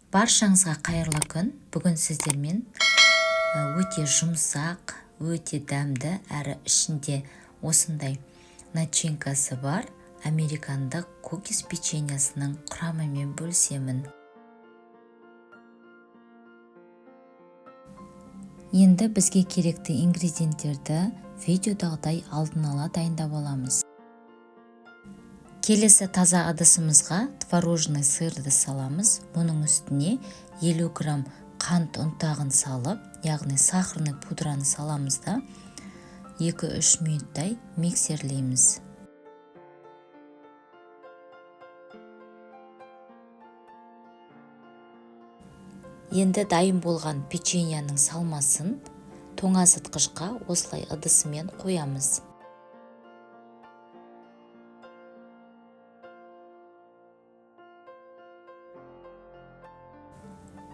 Баршаңызға қайырлы күн. Бүгін сіздермен өте жұмсақ, өте дәмді, әрі ішінде осындай начинкасы бар американдық кукис печеньясының құрамымен бөлісемін. Енді бізге керекті ингредиенттерді видеодағыдай алдын ала дайындап аламыз. Келесі таза ыдысымызға творожный сырды саламыз. Оның үстіне 50 грамм қант ұнтағын салып, яғни сахарный пудраны саламыз да 2-3 минуттай миксерлейміз. Енді дайын болған печеньяның салмасын тоңазытқышқа осылай ыдысымен қоямыз.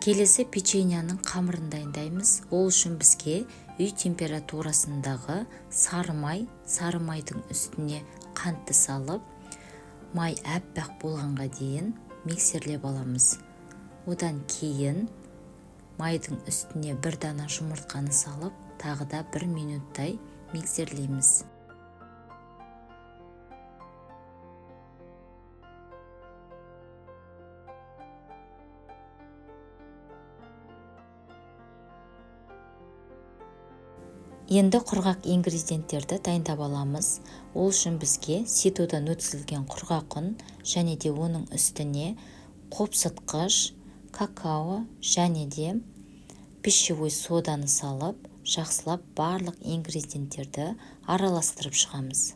Келесі печеньяның қамырын дайындаймыз. Ол үшін бізге үй температурасындағы сары майдың үстіне қантты салып, май әппақ болғанға дейін миксерлеп аламыз. Одан кейін майдың үстіне бір дана жұмыртқаны салып, тағы да 1 минуттай миксерлейміз. Енді құрғақ ингредиенттерді дайындап аламыз. Ол үшін бізге ситодан өткізілген құрғақ ұн және де оның үстіне қопсытқыш, какао және де пищевой соданы салып, жақсылап барлық ингредиенттерді араластырып шығамыз.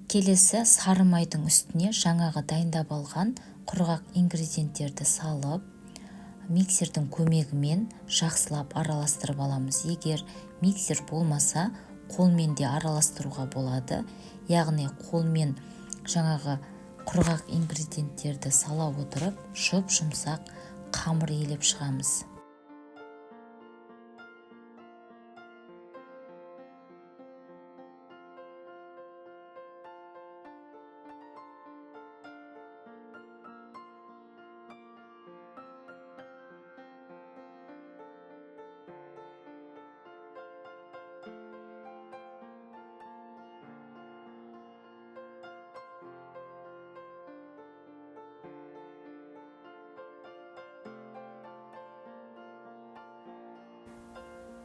Келесі сары майдың үстіне жаңағы дайындап алған құрғақ ингредиенттерді салып, миксердің көмегімен жақсылап араластырып аламыз. Егер миксер болмаса, қолмен де араластыруға болады. Яғни қолмен жаңағы құрғақ ингредиенттерді сала отырып, жұмсақ қамыр елеп шығамыз.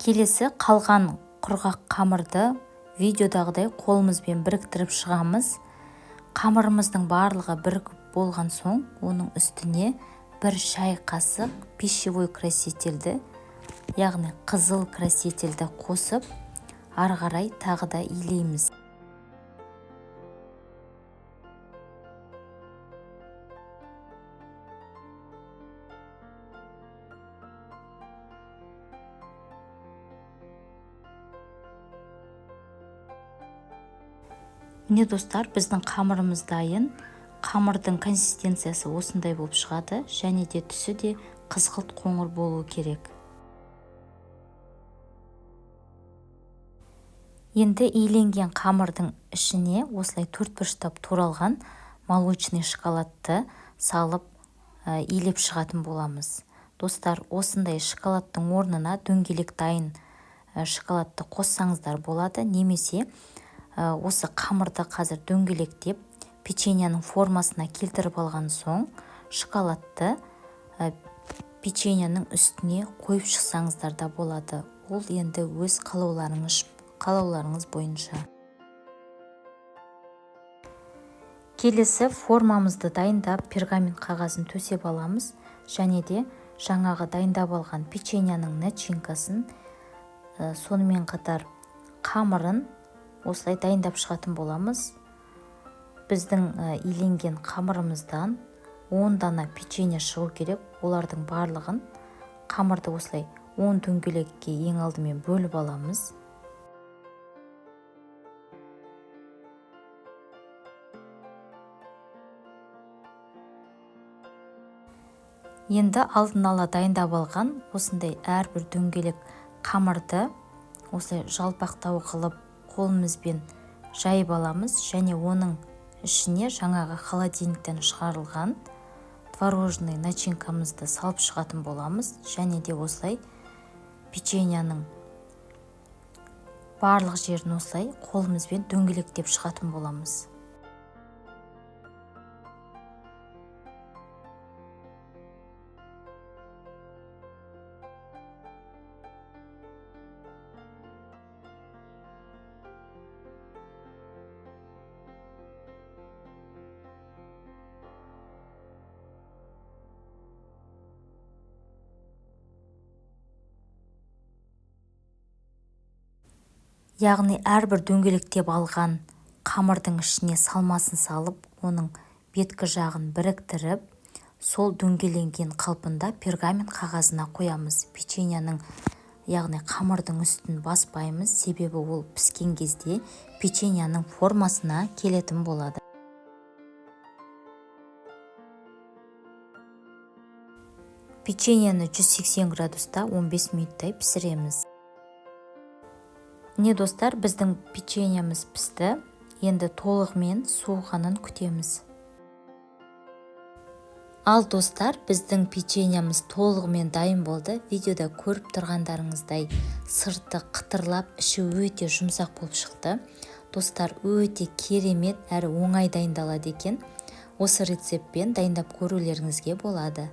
Келесі қалған құрғақ қамырды видеодағыдай қолымызбен біріктіріп шығамыз. Қамырымыздың барлығы бірігіп болған соң, оның үстіне 1 шай қасық пищевой красительді, яғни қызыл красительді қосып, ары қарай тағы да илейміз. Міне достар, біздің қамырымыз дайын. Қамырдың консистенциясы осындай болып шығады, және де түсі де қызғылт қоңыр болуы керек. Енді иленген қамырдың ішіне осылай 4 бұрыштап туралған молочный шоколадты салып илеп шығатын боламыз. Достар, осындай шоколадтың орнына дөңгелек дайын шоколадты қоссаңыздар болады, немесе осы қамырды қазір дөңгелектеп печеньяның формасына келтіріп алған соң, шоколадты печеньяның үстіне қойып шықсаңыздар да болады. Ол енді өз қалауларыңыз бойынша. Келесі формамызды дайындап, пергамент қағазын төсеп аламыз, және де жаңағы дайындап алған печеньяның начинкасын, сонымен қатар қамырын осылай дайындап шығатын боламыз. Біздің иленген қамырымыздан 10 дана печенье шығу керек. Олардың барлығын қамырды осылай 10 дөңгелекке ең алдымен бөліп аламыз. Енді алдын ала дайындап алған осындай әрбір дөңгелек қамырды осылай жалпақтау қылып қолымызбен жайып аламыз және оның ішіне жаңағы холодильниктен шығарылған творожный начинкамызды салып шығатын боламыз. Және де осылай печеньяның барлық жерін осылай қолымызбен дөңгелектеп шығатын боламыз. Яғни әрбір дөңгелектеп алған қамырдың ішіне салмасын салып, оның беткі жағын біріктіріп, сол дөңгеленген қалпында пергамент қағазына қоямыз. Печеньяның, яғни қамырдың үстін баспаймыз, себебі ол піскен кезде печеньяның формасына келетін болады. Печеньяны 180 градуста 15 минуттай пісіреміз. Міне достар, біздің печеньямыз пісті. Енді толығымен суығанын күтеміз. Ал достар, біздің печеньямыз толығымен дайын болды. Видеода көріп тұрғандарыңыздай сырты қытырлап, іші өте жұмсақ болып шықты. Достар, өте керемет әрі оңай дайындалады екен. Осы рецептпен дайындап көрулеріңізге болады.